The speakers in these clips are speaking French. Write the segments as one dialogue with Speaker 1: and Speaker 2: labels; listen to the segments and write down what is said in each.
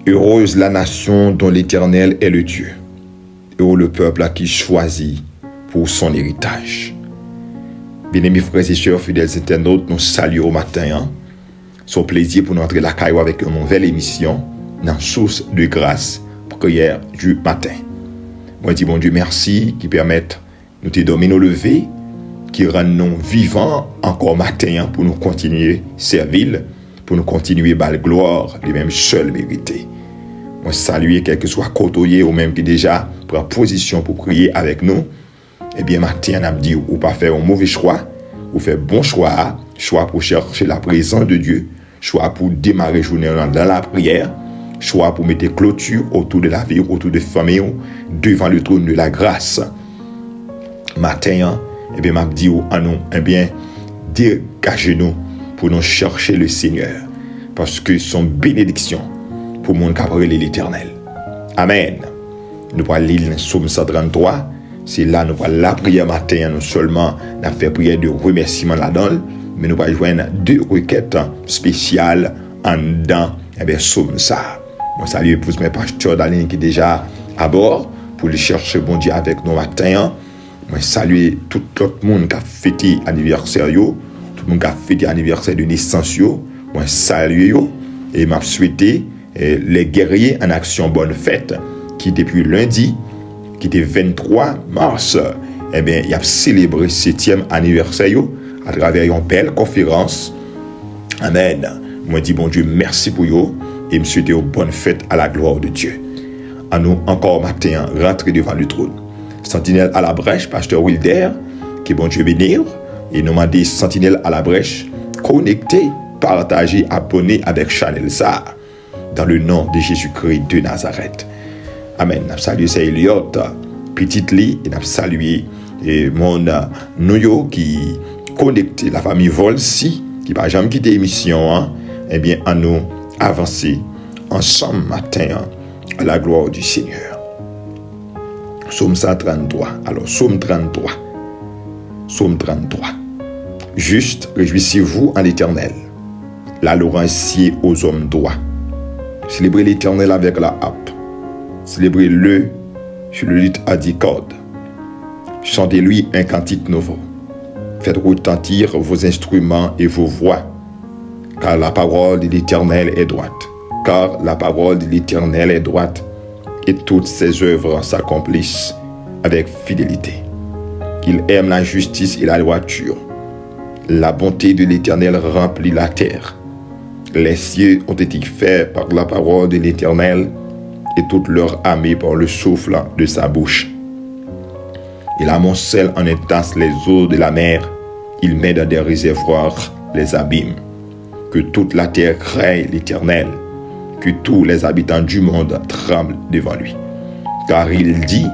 Speaker 1: Heureuse la nation dont l'Éternel est le Dieu. Heureux le peuple qui choisit pour son héritage. Bien-aimés frères et sœurs, fidèles internautes, nous saluons au matin. Son plaisir pour nous entrer la caillou avec une nouvelle émission dans Source de grâce, prière du matin. Moi, dis bon Dieu merci qui permettent nous te dormir nous lever, qui rend nous vivants encore matin pour nous continuer servir, pour nous continuer par la gloire, les mêmes seuls mérités. Moi, saluer quel que soit côtoyé ou même qui déjà prend position pour prier avec nous. Eh bien, matin, on a dit ou pas faire un mauvais choix, ou faire bon choix pour chercher la présence de Dieu, choix pour démarrer la journée dans la prière, choix pour mettre clôture autour de la vie, autour de la famille, devant le trône de la grâce. Matin, eh bien, m'a dit à nous, eh bien, dégagez-nous pour nous chercher le Seigneur, parce que son bénédiction pour mon cabrel l'Éternel. Amen. Nous allons lire le Psaume 133. C'est là nous allons la prière matin, non seulement nous fait prière de remerciement là-dedans, mais nous allons joindre deux requêtes spéciales en dedans, eh bien, Psaume ça. Moi, salut épouse mes pasteurs d'Aline qui est déjà à bord pour le chercher bon Dieu avec nous matin. Moi, saluer tout le monde qui a fêté anniversaire, tout le monde qui a fêté anniversaire de naissance. Moi, saluer et m'a souhaité les guerriers en action bonne fête qui depuis lundi, qui était 23 mars, eh bien, il a célébré 7e anniversaire à travers une belle conférence. Amen. Moi, dis bon Dieu, merci pour vous et me souhaiter une bonne fête à la gloire de Dieu. À nous, encore matin, rentrer devant le trône. Sentinelle à la brèche, pasteur Wilder, qui bon Dieu bénir, et nous m'a dit Sentinelle à la brèche, connecté, partagé, abonné avec Chanel ça, dans le nom de Jésus-Christ de Nazareth. Amen. Nous saluons Eliot, petite Lee, et nous saluons mon Nouyo qui connecté, la famille Volsi, qui n'a jamais quitté l'émission, eh bien, à nous avancer ensemble matin à la gloire du Seigneur. Psaume 133. Alors, Psaume 33. Psaume 33. Juste, réjouissez-vous en l'Éternel. La laurentier aux hommes droits. Célébrez l'Éternel avec la harpe. Célébrez-le sur le lit à 10 cordes. Chantez-lui un cantique nouveau. Faites retentir vos instruments et vos voix. Car la parole de l'Éternel est droite. Car la parole de l'Éternel est droite. Et toutes ses œuvres s'accomplissent avec fidélité. Il aime la justice et la droiture. La bonté de l'Éternel remplit la terre. Les cieux ont été faits par la parole de l'Éternel et toute leur armée par le souffle de sa bouche. Il amoncelle en entasse les eaux de la mer. Il met dans des réservoirs les abîmes. Que toute la terre craigne l'Éternel. Que tous les habitants du monde tremblent devant lui. Car il dit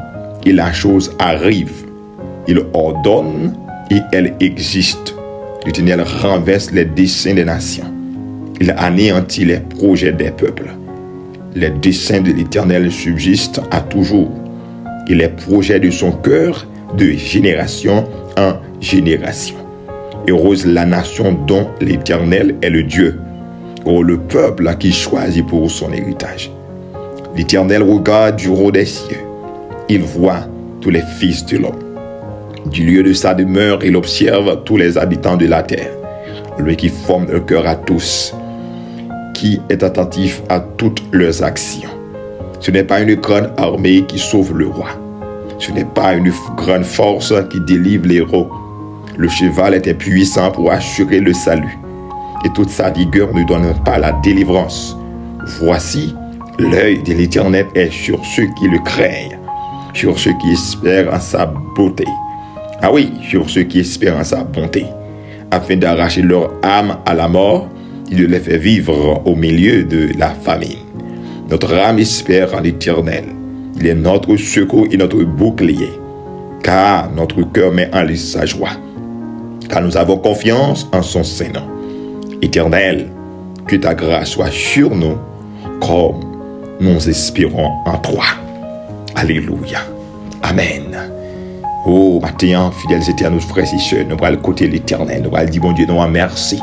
Speaker 1: et la chose arrive. Il ordonne et elle existe. L'Éternel renverse les desseins des nations. Il anéantit les projets des peuples. Les desseins de l'Éternel subsistent à toujours. Et les projets de son cœur de génération en génération. Heureuse la nation dont l'Éternel est le Dieu. Oh, le peuple qui choisit pour son héritage. L'Éternel regarde du haut des cieux. Il voit tous les fils de l'homme. Du lieu de sa demeure, il observe tous les habitants de la terre. Lui qui forme le cœur à tous, qui est attentif à toutes leurs actions. Ce n'est pas une grande armée qui sauve le roi. Ce n'est pas une grande force qui délivre les héros. Le cheval était puissant pour assurer le salut. Et toute sa vigueur ne donne pas la délivrance. Voici, l'œil de l'Éternel est sur ceux qui le craignent, sur ceux qui espèrent en sa beauté. Ah oui, sur ceux qui espèrent en sa bonté, afin d'arracher leur âme à la mort et de les faire vivre au milieu de la famine. Notre âme espère en l'Éternel. Il est notre secours et notre bouclier, car notre cœur met en lui sa joie, car nous avons confiance en son Saint-Nom. Éternel, que ta grâce soit sur nous, comme nous espérons en toi. Alléluia. Amen. Oh, matin, fidèles éternels, frères et sœurs, nous allons côté l'Éternel. Nous allons dire, bon Dieu, nous merci.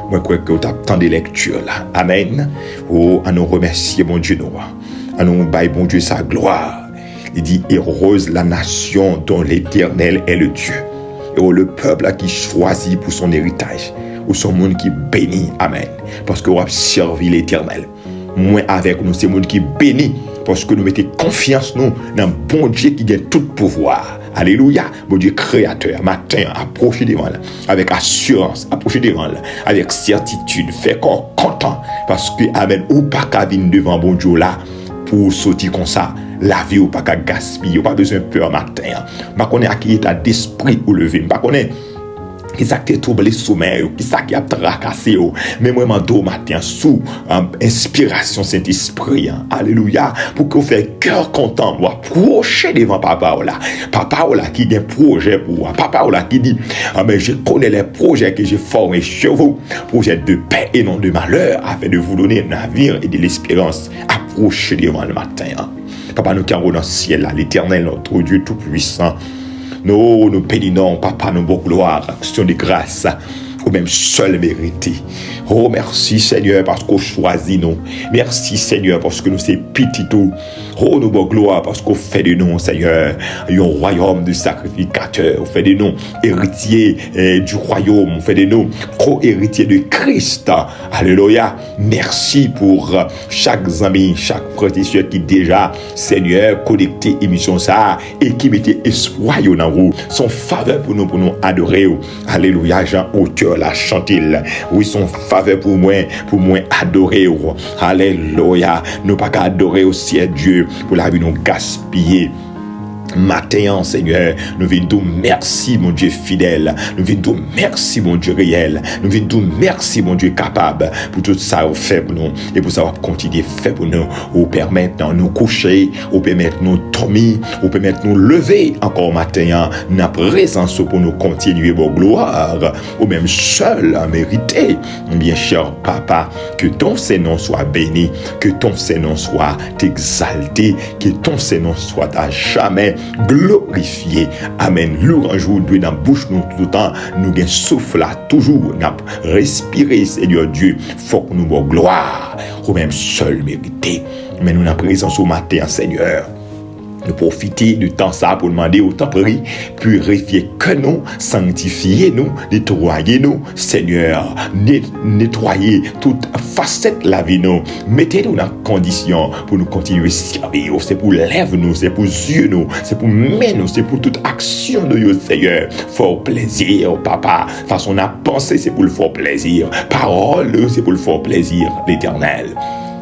Speaker 1: Moi, je crois que tu as tant de lectures là. Amen. Oh, à nous remercier, mon Dieu, nous. À nous bailler, mon Dieu, sa gloire. Il dit, heureuse la nation dont l'Éternel est le Dieu. Et oh, le peuple qui choisit pour son héritage. Ou son monde qui bénit. Amen. Parce que on a servi l'Éternel. Moi avec nous, c'est le monde qui bénit. Parce que nous mettons confiance nous dans bon Dieu qui a tout pouvoir. Alléluia. Bon Dieu créateur, matin, approchez devant là, avec assurance, approchez devant là, avec certitude, fait corps content. Parce que, amen, ou pas qu'à venir devant bon Dieu là, pour sortir comme ça, la vie ou pas qu'à gaspiller, ou pas besoin de peur matin. Je ne connais pas qui état d'esprit ou levé. Je ne connais qui ça qui trouble sommeil, qui ça qui a tracassé, mais moi m'en matin sous inspiration Saint-Esprit, alléluia, pour que vous fassiez cœur content, vous approchez devant papa là qui a un projet pour vous, papa là qui dit, mais je connais les projets que j'ai formés chez vous, projets de paix et non de malheur, afin de vous donner un navire et de l'espérance. Approchez devant le matin. Papa, nous qui sommes dans le ciel là, l'Éternel, notre Dieu tout-puissant, nous bénissons, papa, nous bon gloire, action de grâce, au même seul mérité. Oh, merci Seigneur, parce qu'on choisit nous. Merci Seigneur, parce que nous sommes petits tout. Oh, nous bon gloire, parce qu'on fait de nous, Seigneur, un royaume de sacrificateurs. On fait de nous héritiers du royaume. On fait de nous co-héritiers de Christ. Alléluia. Merci pour chaque ami, chaque frère et soeur qui déjà, Seigneur, connecté émission ça et qui mettait espoir dans vous. Son faveur pour nous adorer. Alléluia. Jean auteur la chantil. Oui, son faveur pour moi adorer. Alléluia. Nous pas qu'à adorer aussi Dieu pour la vie nous gaspiller. Matin, Seigneur, nous venons dire merci, mon Dieu fidèle. Nous venons dire merci, mon Dieu réel. Nous venons dire merci, mon Dieu capable, pour tout ça vous fait pour nous et pour ça vous continuer faire pour nous. Vous permettre de nous coucher, vous permettre de nous dormir, vous permettre de nous lever encore matin, dans présence pour nous continuer vos gloires, ou même seul à mériter. Bien cher Papa, que ton Saint-Nom soit béni, que ton Saint-Nom soit exalté, que ton Saint-Nom soit à jamais glorifié. Amen. Louange vous doit dans la bouche nous tout le temps. Nous gain souffle là toujours. Nous respirer, Seigneur Dieu. Faut que nous ayons gloire. Ou même seul mérité. Mais nous avons présence au matin, Seigneur. Nous profiter du temps ça pour demander au temps pris, purifier que nous, sanctifier nous, nettoyer nous, Seigneur, nettoyer toute facette de la vie nous, mettez-nous dans condition pour nous continuer à servir. C'est pour lèvres nous, c'est pour yeux nous, c'est pour mains nous, c'est pour toute action de nous, Seigneur. Fort plaisir, Papa. Façon on a pensé, c'est pour le fort plaisir. Parole, c'est pour le fort plaisir, l'Éternel.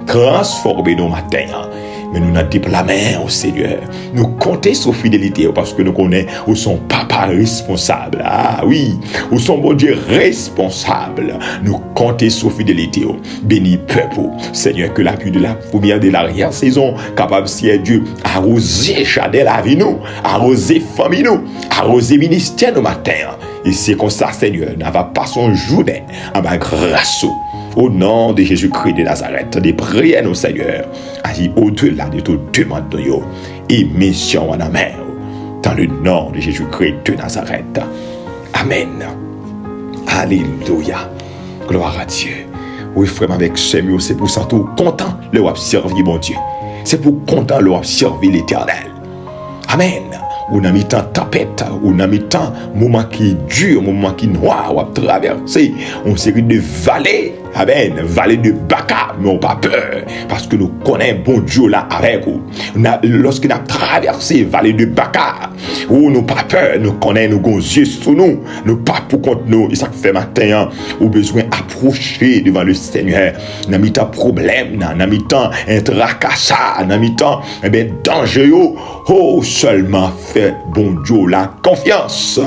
Speaker 1: Transformez nos matins. Mais nous n'avons pas la main au Seigneur. Nous comptons sur fidélité parce que nous connaissons où son papa responsable. Ah oui, où son bon Dieu responsable. Nous comptons sur fidélité. Béni peuple, Seigneur, que la pluie de la première de l'arrière-saison, capable, si Dieu, arroser chadel la vie nous, arroser famille nous, arroser ministère nos matins. Et c'est comme ça, Seigneur, n'a pas son journée à ma grâce. Au nom de Jésus-Christ de Nazareth, des prières, nos Seigneur, agis au-delà de toute demande de nous et mission en amène. Dans le nom de Jésus-Christ de Nazareth. Amen. Alléluia. Gloire à Dieu. Oui, frère, avec ce mieux, c'est pour ça tout content de servir mon Dieu. C'est pour content de servir l'Éternel. Amen. Ou n'a mis tant tempête, ou n'a mis tant moment qui est dur, moment qui est noir, ou a traversé une série de vallées. Amen. Vallée de Baka, mais on pas peur. Parce que nous connaissons bon Dieu là avec nous. Lorsqu'on a traversé vallée de Baka, où nous pas peur, nous connaissons nos yeux sous nous. Nous pas pour contre nous. Et ça fait matin, ou besoin approcher devant le Seigneur. N'a mis tant problème, n'a mis tant intracassa, n'a mis tant, danger. Oh, seulement fait bon Dieu la confiance.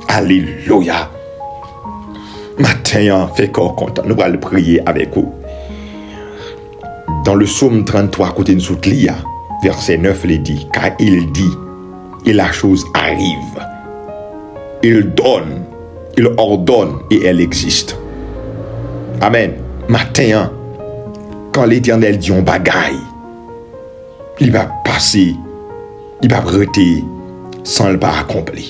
Speaker 1: Alléluia. Matin, fait corps content. Nous allons prier avec vous. Dans le psaume 33, côté de Soutlia, verset 9, il dit, car il dit, et la chose arrive. Il donne, il ordonne, et elle existe. Amen. Matin, quand l'Éternel dit on bagaille, il va passer, il va arrêter sans le pas accompli.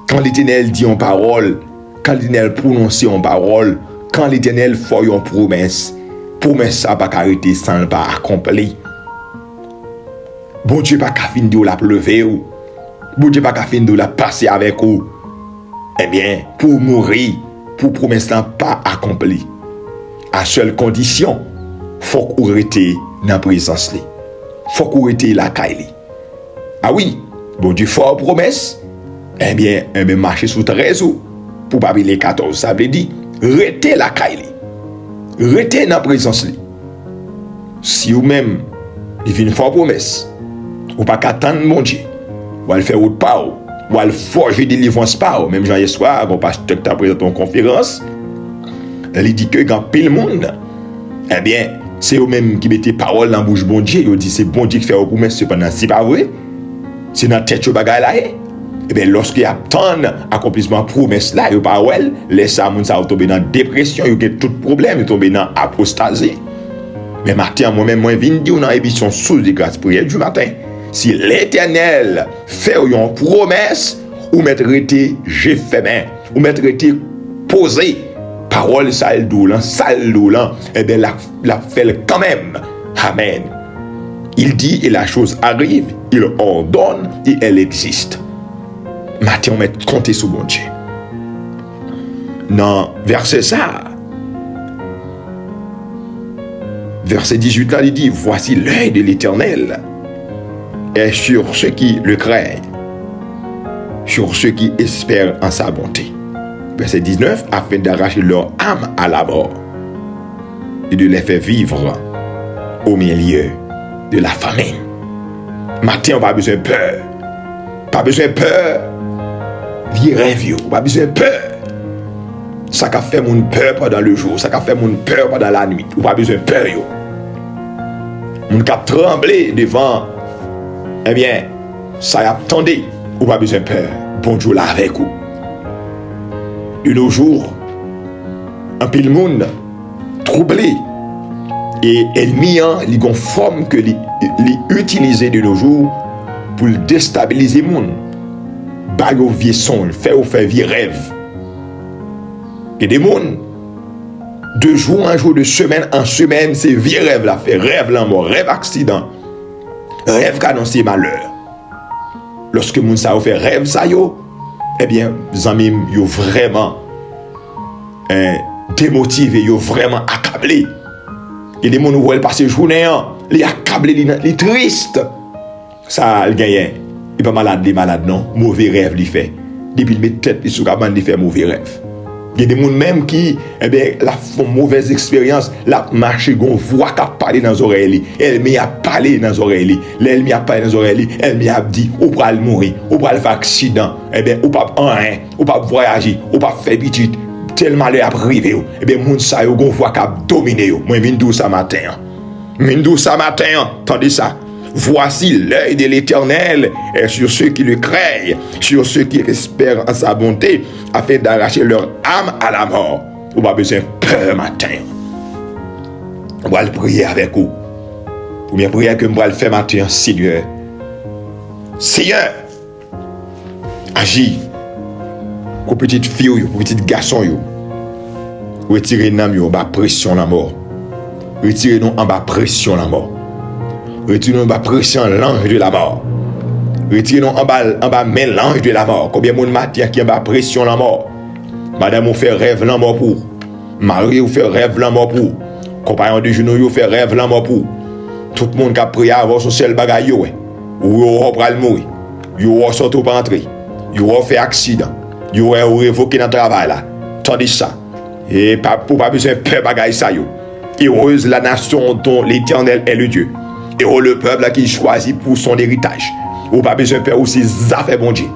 Speaker 1: Quand l'Éternel dit en parole, quand l'Éternel prononce en parole, quand l'Éternel fait une promesse, promesse ça pas arrêter sans le pas accompli. Bon Dieu pas qu'à fin de la pleuver ou. Bon Dieu pas qu'à fin de la passer avec vous. Eh bien, pour mourir, pour promesse pas accompli. À seule condition, faut qu'on rete dans la présence li. Faut qu'on rete la caille. Ah oui, bon Dieu fait une promesse. Eh bien, marcher sous 13 ou pour pas les 14, ça veut dire rete la caille. Rete dans la présence li. Si vous même il vient faire promesse, ou pas qu'attendre mon Dieu, ou aller faire autre part, ou aller forger délivrance part, même Jean hier soir, mon pasteur qui t'a présenté en conférence, il dit que quand pile monde, eh bien, c'est eux-mêmes qui mettaient parole dans la bouche bon Dieu, ils dit c'est bon Dieu qui fait une promesse, cependant c'est pas vrai, c'est dans la tête de bagaille là. Eh bien, lorsqu'il attend accomplissement promesse là, il pas ouais, laisse ça moun ça tomber dans dépression, il a tout problème, il tomber dans apostasie. Mais matin, moi-même, moi, viens dire dans l'émission sous de grâce prière du matin. Si l'Éternel fait une promesse, ou mettre été, j'ai fait main, ou mettre été posé, parole sale doulant, eh bien, la fait quand même. Amen. Il dit et la chose arrive, il ordonne et elle existe. Matin, on met compter sur bon Dieu. Dans verset ça, verset 18 là, il dit, voici l'œil de l'Éternel est sur ceux qui le craignent, sur ceux qui espèrent en sa bonté. Verset 19, afin d'arracher leur âme à la mort et de les faire vivre au milieu de la famine. Matin, on n'a pas besoin de peur. Pas besoin de peur. Vieux rêve, pas besoin de peur. Ça qu'a fait mon peur pendant le jour, ça qu'a fait mon peur pendant la nuit. Ou pas besoin de peur, yo. Mon cap tremblé devant, eh bien, ça y a attendu, ou pas besoin de peur. Bon Dieu là avec vous. De nos jours, un peu le monde troublé et ennemi, il y a une forme que l'utiliser de nos jours pour déstabiliser le monde. Bague au vieux son, faire vieux rêve. Et des mondes, de jour en jour, de semaine en semaine, c'est vieux rêve là, fait rêve la mort, rêve accident, rêve qu'annoncer malheur. Lorsque moun sa fait rêve ça yo, eh bien, zami yo vraiment démotivé, yo vraiment accablé. Et des moun où elle passe journée, les accablé, les triste. Ça le gagne. Il pas malade, les malades non, mauvais rêve li fait. Depuis il met tête sur cabane, il fait mauvais rêve. Il y a des gens même qui, eh bien, la font mauvaise expérience, la marche, gon voix qui parler dans les oreilles, elle m'y a parlé dans les oreilles, elle m'y a parlé dans les oreilles, elle m'y a dit, ou pas le mourir, ou pas le faire accident, eh bien, ou pas rien, ou pas voyager, ou pas faire petit, tel malheur a privé, eh bien, moun sa yo gon voix qui a dominé, moi, m'indou ça matin, tandis ça. Voici l'œil de l'Éternel est sur ceux qui le craignent, sur ceux qui espèrent en sa bonté, afin d'arracher leur âme à la mort. On va besoin de peur matin. On va le prier avec vous. Première prière que je vais le faire matin, Seigneur. Seigneur, agis. Pour petite fille, pour petit garçon, retirez nous en bas pression la mort. Retirez nous en bas pression la mort. Retirez-nous en bas pression l'ange de la mort. Retirez-nous en bas mélange de la mort. Combien de monde matin qui en bas pression la mort. Madame vous fait rêve la mort pour. Marie vous fait rêve la mort pour. Compagnon de genoux vous fait rêve la mort pour. Tout le monde qui a prié à avoir son seul bagage yo. Ou yo va mourir. Yo va sortir pour entrer. Yo va faire accident. Yo va révoquer dans le travail là. Tandis ça. Et pour pas besoin de peur bagage ça yo. Heureuse la nation dont l'Éternel est le Dieu. Et le peuple qui choisit pour son héritage. Ou pas besoin de faire aussi affaires bon Dieu.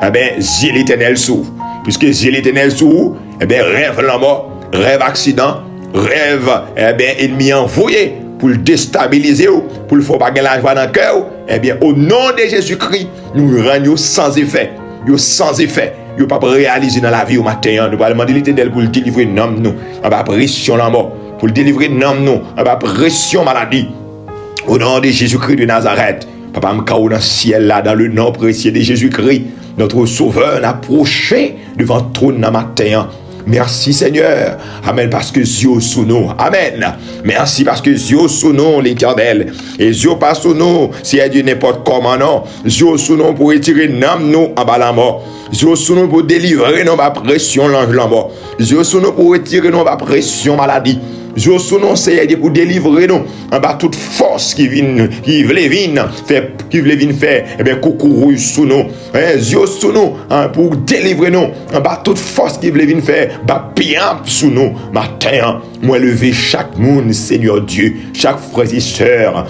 Speaker 1: Eh bien, Dieu l'Éternel s'ouvre. Puisque Dieu l'Éternel s'ouvre, eh bien, rêve la mort, rêve accident, rêve, eh bien, ennemi envoyé pour le déstabiliser, pour le faire pas gagner la joie dans le cœur. Eh bien, au nom de Jésus-Christ, nous rendons sans effet. Yo sans effet. Yo pas réaliser dans la vie au matin. Nous allons demander l'Éternel pour le délivrer non nous. On va pression la mort. Pour le délivrer non nous. On va pression maladie. Au nom de Jésus-Christ de Nazareth, Papa m'kaou dans le ciel là, dans le nom précieux de Jésus-Christ, notre Sauveur, approché devant le trône dans matin. Merci Seigneur. Amen, parce que Dieu sous nous. Amen. Merci parce que Dieu sous nous l'Éternel. Et Dieu pas sous nous, si elle dit n'importe comment non. Dieu sous nous pour retirer nous en bas la mort. Dieu sous nous pour délivrer nos pression l'ange la mort. Dieu sous nous pour retirer nos pression maladie. Dieu sous nous c'est pour délivrer nous en bas toute force qui vient faire eh bien coucou sous nous. Dieu sous nous pour délivrer nous en bas toute force qui vient faire bah bien sous nous matin. Moi lever chaque monde Seigneur Dieu, chaque frère et sœur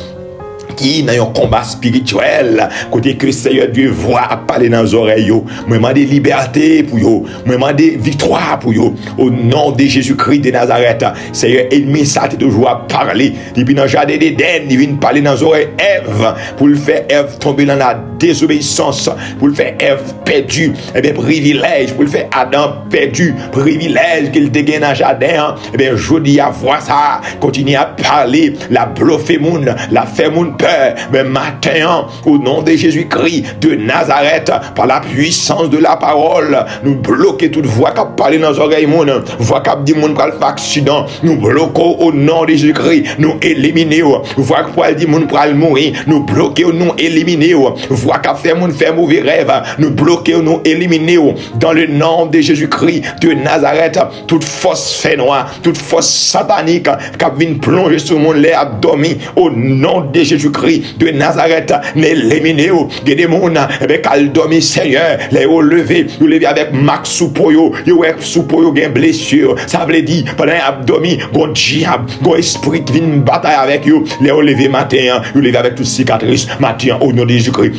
Speaker 1: qui dans un combat spirituel, côté que Seigneur Dieu voit parler dans les oreilles, moi demande liberté pour yo, moi demande victoire pour yo, au nom de Jésus-Christ de Nazareth. Seigneur, ennemi ça t'est toujours à parler, depuis dans le jardin d'Éden, il vient parler dans les oreilles Ève, pour le faire Ève tomber dans la désobéissance, pour le faire Ève perdu, et bien privilège, pour le faire Adam perdu, privilège qu'il te gagne dans le jardin, et bien je dis à voir ça, continue à parler, la bluffer moun, la faire moun mais matin, au nom de Jésus-Christ de Nazareth, par la puissance de la parole, nous bloquons toute voix qui parle dans les oreilles, voix qui dit moun pral faire accident, nous bloquons au nom de Jésus-Christ, nous éliminons, voix qui dit moun pral mourir, nous bloquons, nous éliminons, voix qui fait moun faire mauvais rêve, nous bloquons, nous éliminons, dans le nom de Jésus-Christ de Nazareth, toute force fait noire, toute force satanique qui vient plonger sur mon lait abdomen, au nom de Jésus-Christ de Nazareth, n'éliminez-vous, des démons, avec Aldomi Seigneur, les hauts levés, vous levez avec Max Soupoyo, vous êtes Soupoyo, vous avez blessure, ça veut dire, pendant l'abdomen, vous diable, vous esprit qui vient bataille avec vous, les hauts levés matin, vous levez avec toutes cicatrices, matin, au nom de Jésus-Christ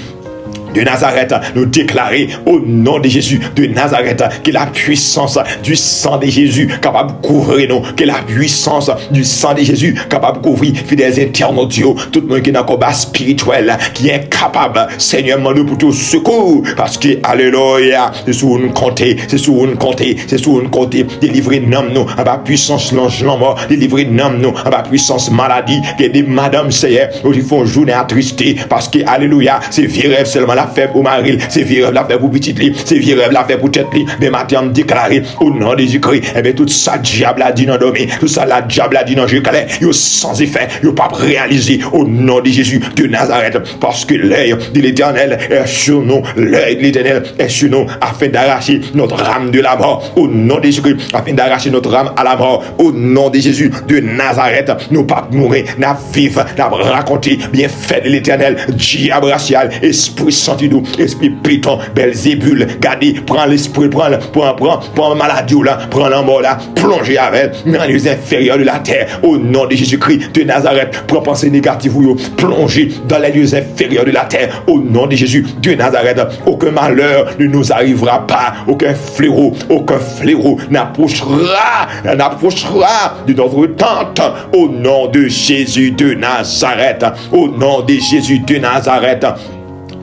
Speaker 1: de Nazareth, nous déclarer au nom de Jésus de Nazareth que la puissance du sang de Jésus capable de couvrir nous, que la puissance du sang de Jésus capable de couvrir fidèles internautes, tout le monde qui est dans le combat spirituel, qui est capable, Seigneur, nous pour tout secours, parce que, alléluia, c'est sur une compter, c'est sur une compter, c'est sur une compter, délivrer nous, à la puissance l'ange mort, délivrer nous, à la puissance maladie, que des madame Seigneur, ils font journée attristé, parce que, alléluia, c'est vieux rêve seulement la fait pour Marie, c'est vieux rêve la fait pour petite lit, c'est vieux rêve la fait pour tête lit, mais matin on déclaré au nom de Jésus-Christ, et bien tout ça diable a dit dans domaine, tout ça la diable a dit dans Jérusalem, yo sans effet, yo pas réalisé au nom de Jésus de Nazareth, parce que l'œil de l'Éternel est sur nous, l'œil de l'Éternel est sur nous, afin d'arracher notre âme de la mort, au nom de Jésus-Christ, afin d'arracher notre âme à la mort, au nom de Jésus de Nazareth, nous pas mourir, n'a vivre, n'a raconter bien fait de l'Éternel, diable racial, esprit senti-doux, esprit python, Belzébul, gardez, prends l'esprit, prends maladie là, prends la mort là, plongez avec dans les inférieurs de la terre, au nom de Jésus-Christ de Nazareth, prends pensée négative, plongez dans les lieux inférieurs de la terre, au nom de Jésus de Nazareth, aucun malheur ne nous arrivera pas, aucun fléau n'approchera de notre tente, au nom de Jésus de Nazareth, au nom de Jésus de Nazareth.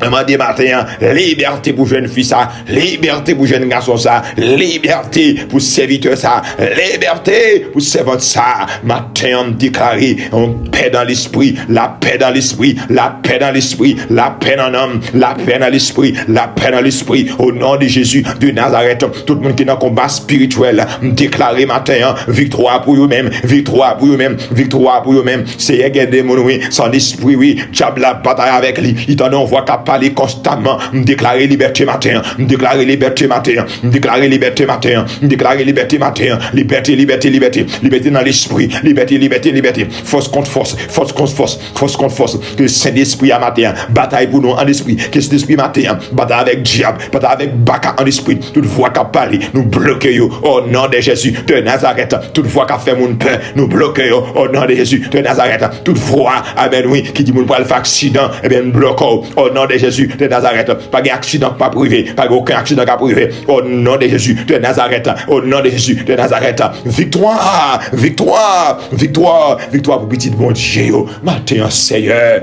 Speaker 1: Demandez matin, liberté pour jeune fille ça, liberté pour jeune garçon ça, liberté pour serviteur ça, liberté pour servante ça. Matin, on déclare, on paix dans l'esprit, la paix dans l'esprit, la paix dans l'esprit, la paix dans l'homme, la paix dans l'esprit, la paix dans l'esprit. Au nom de Jésus de Nazareth, tout le monde qui est dans le combat spirituel, déclarez matin, victoire pour vous-même, victoire pour vous-même, victoire pour vous-même. C'est un démon, oui, son esprit, oui, diable la bataille avec lui, il t'en envoie capable parler constamment, déclarer liberté matin, déclarer liberté matin, déclarer liberté matin, déclarer liberté matin, liberté, liberté, liberté, liberté dans l'esprit, liberté, liberté, liberté, force contre force, force contre force, force contre force, que le Saint-Esprit à matin, bataille pour nous en esprit, que cet esprit matin, bataille avec diable, bataille avec Baka en esprit, toute voix qui a parlé, nous bloquons au nom de Jésus de Nazareth, toute voix qui a fait mon peur, nous bloquons au nom de Jésus de Nazareth, toute voix, amen, oui, qui dit mon pour le faire accident, eh bien, bloquons au nom de Jésus de Nazareth, pas d'accident pas privé, pas aucun accident pas privé, au nom de Jésus de Nazareth, au nom de Jésus de Nazareth, victoire, victoire, victoire, victoire pour petit bon Dieu, matin Seigneur,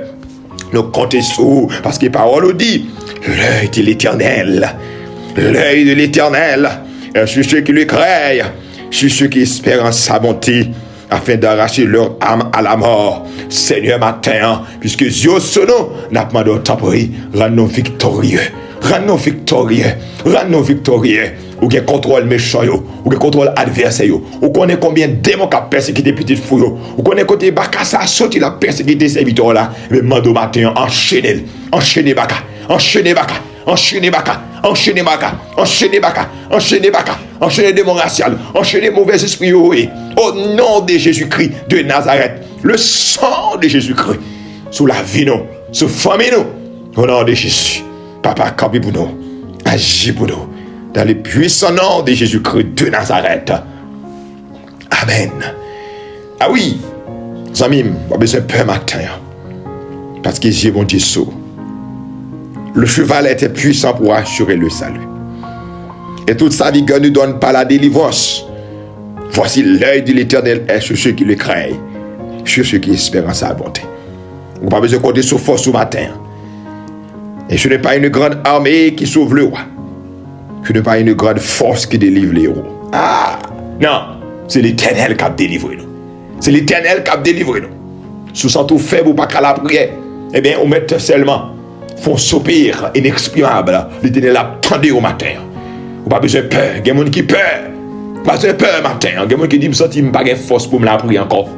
Speaker 1: nous comptons sur, parce que la parole nous dit, l'œil de l'Éternel est sur ceux qui le craignent, sur ceux qui espèrent en sa bonté, afin d'arracher leur âme à la mort. Seigneur, matin, puisque Dieu son nom n'a pas demandé au temps pour rends-nous victorieux. Rends-nous victorieux. Rends-nous victorieux. ou gen contrôle méchant yo, ou gen contrôle adversaire yo, ou connaît combien de démons qui a persécuté petite fou yo, ou connaît côté baka ça sorti la persécuté serviteur là, mais mando matin enchaîner baka, enchaîner baka, enchaîner baka, enchaîner baka, enchaîner baka, enchaîner baka, enchaîner démon racial, enchaîner mauvais esprit yo, au nom de Jésus-Christ de Nazareth, le sang de Jésus-Christ sur la vie nous, sur famille nous, au nom de Jésus. Papa, campi pour nous, agis pour nous, dans le puissant nom de Jésus-Christ de Nazareth. Amen. Ah oui, amis, on a besoin de peur matin, parce que j'ai mon Dieu saut. Le cheval était puissant pour assurer le salut. Et toute sa vigueur ne donne pas la délivrance. Voici l'œil de l'Éternel est sur ceux qui le craignent, sur ceux qui espèrent en sa bonté. On n'a pas besoin de compter sur force au matin. Et ce n'est pas une grande armée qui sauve le roi. Ce n'est pas une grande force qui délivre les héros. Ah, non, c'est l'Éternel qui a délivré nous. C'est l'Éternel qui a délivré nous. Sous son tout faible ou pas qu'à la prière, eh bien, on met seulement, font soupir inexprimable. L'Éternel a tendu au matin. On n'a pas besoin de peur. Il y a des gens qui peur. Pas besoin de peur matin. Il y a des gens qui disent, je ne sens pas de force pour me la prier encore.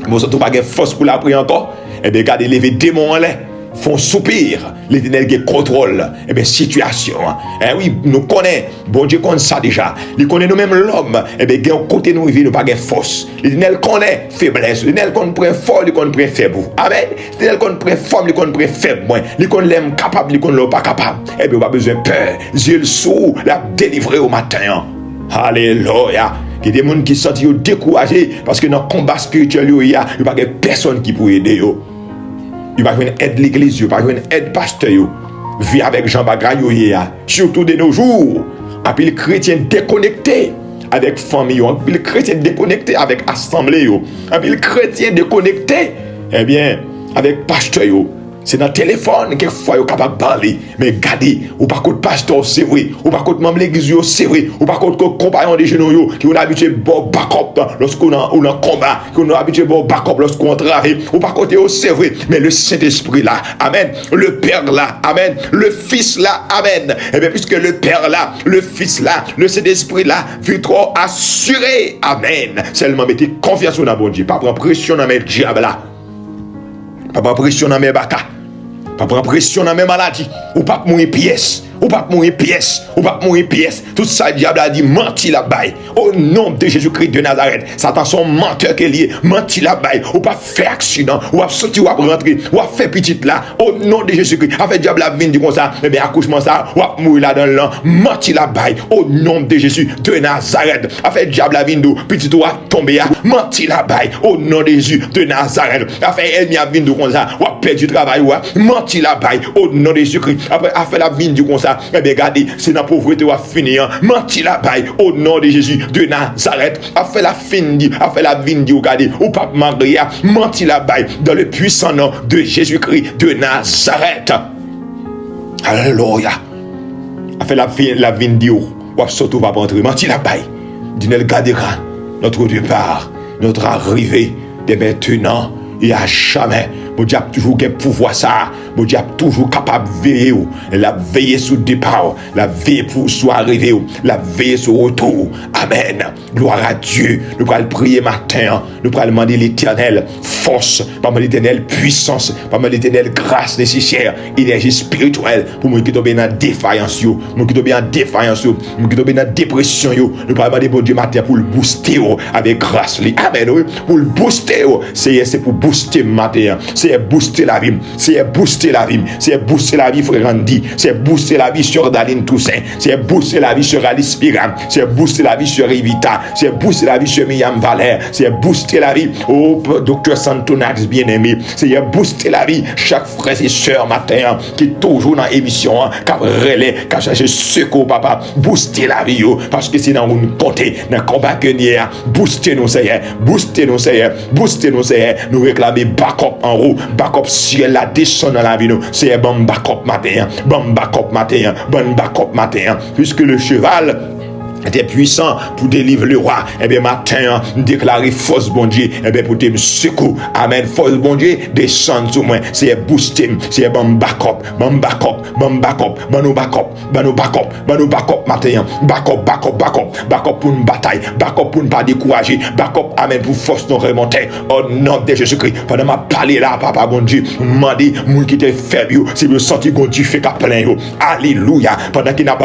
Speaker 1: Je ne sens pas de force pour la prier encore. Eh bien, regardez, les démons en l'air. Font soupir, l'Éternel qui contrôle situation. Eh oui, nous connaissons, bon Dieu connaît ça déjà. Il connaît nous-mêmes l'homme. Eh bien, d'un côté nous vivons pas de force. L'Éternel connaît faiblesse. L'Éternel connaît fort, il connaît faible. Amen. L'Éternel connaît fort, il connaît faible. Il connaît l'aime capable, il connaît pas capable. Eh bien, on n'a pas besoin de peur. Dieu le sou, l'a délivré au matin. Alléluia. Il y a des gens qui sont découragés parce que dans le combat spirituel, il n'y a pas de personne qui peut aider. Il va venir aide l'église, il va venir aide pasteur. Vie avec Jean Bagay, surtout de nos jours. Un peu les chrétiens déconnectés avec famille, un peu les chrétiens déconnectés avec assemblée, un peu les chrétiens déconnectés, eh bien, avec pasteur. C'est dans le téléphone que fois vous capable de parler. Mais regardez, ou pas contre pasteur, c'est vrai. Ou pas contre membre de l'église, c'est vrai. Ou pas contre compagnon de genoux, qui ont habitué à backup lorsqu'on a un combat, qui ont habitué à backup lorsqu'on travaille. Ou pas contre c'est vrai. Mais le Saint-Esprit là, amen. Le Père là, amen. Le Fils là, amen. Et bien, puisque le Père là, le Fils là, le Saint-Esprit là, vit trop assuré, amen. Seulement mettez confiance dans bon Dieu. Pas prendre pression dans mes diables là. Pas prendre pression dans mes baka. Pas prendre pression dans mes maladies. Ou pas mourir pièce. Ou pas mourir pièce. Ou pas mourir pièce. Tout ça, le diable a dit menti là-bas. Au nom de Jésus-Christ de Nazareth. Satan son menteur qui est lié. Menti là-bas. Ou pas faire accident. Ou pas sortir ou pas rentrer. Ou pas faire petite là. Au nom de Jésus-Christ. Avec le diable a venu comme ça. Eh bien, accouchement ça. Ou pas mourir là dans l'an. Menti là-bas. Au nom de Jésus de Nazareth. Avec le diable a venu. Petit ou a tombé. Menti là-bas. Au nom de Jésus de Nazareth. Avec ennemi a venu comme ça. Ou a perdu du travail. Ou a menti là-bas. Au nom de Jésus-Christ. Après, a fait la venu comme ça. Eh bien, regardez, c'est dans la pauvreté ou à finir. Menti là-bas, au nom de Jésus de Nazareth. A fait la fin, a fait la vie, regardez, ou pas Maria, menti là-bas, dans le puissant nom de Jésus-Christ de Nazareth. Alléluia. A fait la vie, ou surtout pas rentrer. Menti là-bas, d'une gardera notre départ, notre arrivée, de maintenant et à jamais. Mon Dieu a toujours un pouvoir ça. Mon Dieu a toujours capable de veiller. La veiller sur le départ. La veiller pour soit arrivé. La veiller sur le retour. Amen. Gloire à Dieu. Nous allons prier matin. Nous allons demander l'Éternel force. Pas demander l'Éternel puissance. Pas demander l'Éternel grâce nécessaire. Énergie spirituelle. Pour moi qui tombe dans défaillance. Moi qui tombe en défaillance. Moi qui tombe dans dépression. Nous allons demander bon Dieu matin pour le booster avec grâce. Amen. Pour le booster. C'est pour booster matin. C'est booster la vie, c'est booster la vie, c'est booster la vie frère Andy, c'est booster la vie sur Daline Toussaint, c'est booster la vie sur Alice Piram, c'est booster la vie sur Evita, c'est booster la vie sur Myriam Valère, c'est booster la vie au docteur Santonax bien-aimé, c'est booster la vie chaque frère et soeur matin qui est toujours dans l'émission, qui relais, qui cherche secours papa, booster la vie parce que c'est dans une côté, dans le combat que nous avons, booster nous Seigneur, booster nous Seigneur, booster nous Seigneur, nous réclamer backup en haut. Backup ciel la descend dans la vie nous. C'est bon backup matin. Bon backup matin. Bon backup matin. Puisque le cheval était puissant pour délivrer le roi. Eh bien, matin, déclarer force bon Dieu, eh bien, pour te me secouer. Amen. Force bon Dieu, descendre sur moi. C'est booster, c'est bon backup, bon backup, bon backup, bon backup, bon backup, bon backup, matin. Backup pour une bataille, backup pour ne pas décourager, backup, amen, pour force nous remonter. Au nom de Jésus-Christ, pendant ma parler là, papa bon Dieu, m'a dit, moun qui était faible, c'est le senti bon Dieu fait qu'à plein. Alléluia. Pendant qu'il a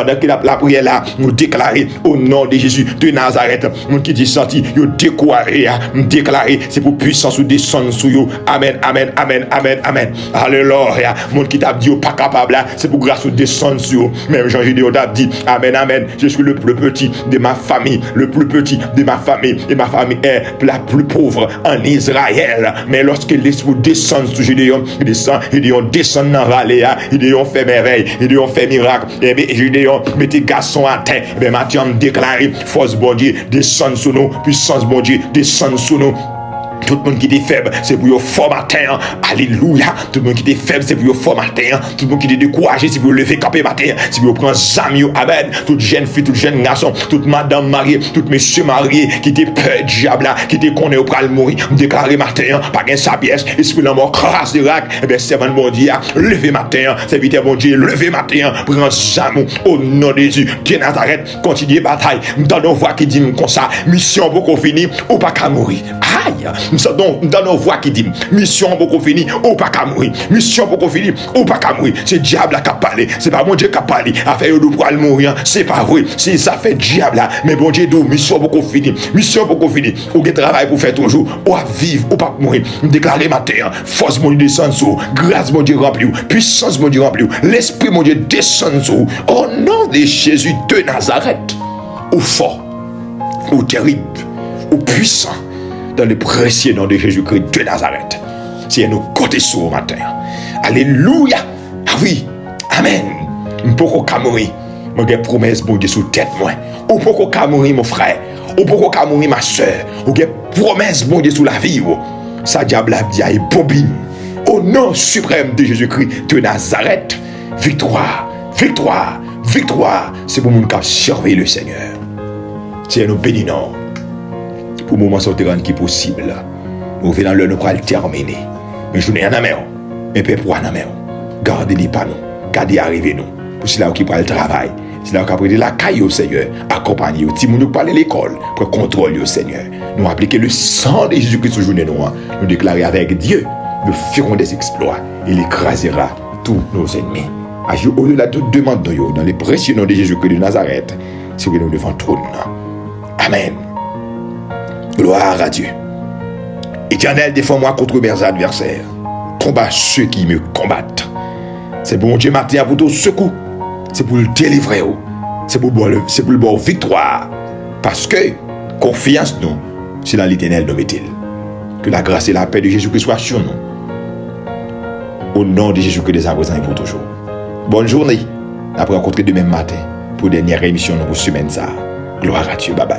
Speaker 1: la prière là, nous déclarer au nom de Jésus de Nazareth, mon qui dit senti, yo déclaré, c'est pour puissance ou descendre sur yo. Amen, amen, amen, amen, amen. Alléluia. Mon qui t'a dit pas capable là, c'est pour grâce ou descendre sur yo. Même Jean-Gédéon t'a dit, amen, amen. Je suis le plus petit de ma famille, le plus petit de ma famille, et ma famille est la plus pauvre en Israël. Mais lorsque l'esprit descend sur Gédéon, Gédéon descend dans la vallée, Gédéon fait merveille, Gédéon fait miracle, et bien Gédéon met tes garçons à terre, et bien Mathieu déclaré, force bon Dieu, descend sur nous, puissance bon Dieu, descend sur nous. Tout le monde qui est faible, c'est pour fort matin. Alléluia. Tout le monde qui est faible, c'est pour fort matin. Tout le monde qui est découragé, c'est pour lever camper matin. C'est pour prendre zami. Amen. Toute jeune fille, toute jeune garçon, toute madame mariée, tout monsieur marié qui était peur diable, qui était connu au pral mourir, déclaré matin, pas gain sa pièce, esprit la mort, crasse de rac. Eh bien, servant bon Dieu, levé matin, serviteur bon Dieu, levé matin, prendre zami. Au nom de Jésus, Dieu Nazareth, continuez bataille. Dans nos voix qui disent comme ça, mission beaucoup fini, ou pas qu'à mourir. Aïe. Dans nos voix qui dit mission beaucoup fini ou pas qu'à mourir, mission beaucoup fini ou pas qu'à mourir. C'est diable qui a parlé, c'est pas mon Dieu qui a parlé affaire de pour aller mourir, c'est pas vrai, c'est ça fait diable là. Mais bon Dieu dit mission beaucoup fini, ou que travail pour faire toujours, ou à vivre ou pas mourir. Déclarer matin, force mon Dieu descend sur, grâce mon Dieu rempli, puissance mon Dieu rempli, l'esprit mon Dieu descend sur. Au nom de Jésus de Nazareth, ou fort, ou terrible, ou puissant, dans le précieux nom de Jésus-Christ de Nazareth. C'est nous côté sur au matin. Alléluia. Ah oui. Amen. M'poko ka mourir. Mon gars promesse bon Dieu sous tête moi. Ou poko ka mourir mon frère. Ou poko ka mourir ma soeur. Ou gars promesse bon Dieu sous la vie. Ça diable a dit aïe bobine. Au nom suprême de Jésus-Christ de Nazareth. Victoire. Victoire. Victoire. C'est pour mon qui a servi le Seigneur. C'est nous bénissons. Pour le moment, ça qui est possible. Nous venons le nous le terminer. Mais je n'ai rien à faire. Mais peu pour rien à faire. Gardez-les pas nous. Gardez arriver nous. Pour cela qui prend le travail. C'est là qu'on a pris la caille au Seigneur. Accompagner. Si nous parlons de l'école. Pour contrôler au Seigneur. Nous appliquer le sang de Jésus-Christ sur journée nous. Nous déclarer avec Dieu. Nous ferons des exploits. Il écrasera tous nos ennemis. Agir au-delà de toute demande dans les précieux noms de Jésus-Christ de Nazareth. C'est que nous devons trône. Amen. Gloire à Dieu. Éternel, défends-moi contre mes adversaires. Combat ceux qui me combattent. C'est pour mon Dieu matin pour tout secours. C'est pour le délivrer. C'est pour le bon victoire. Parce que confiance nous, c'est dans l'Éternel nous met-il. Que la grâce et la paix de Jésus-Christ soient sur nous. Au nom de Jésus-Christ des présents et pour toujours. Bonne journée. Après rencontrer demain matin pour dernière émission de la semaine. Gloire à Dieu. Bye bye.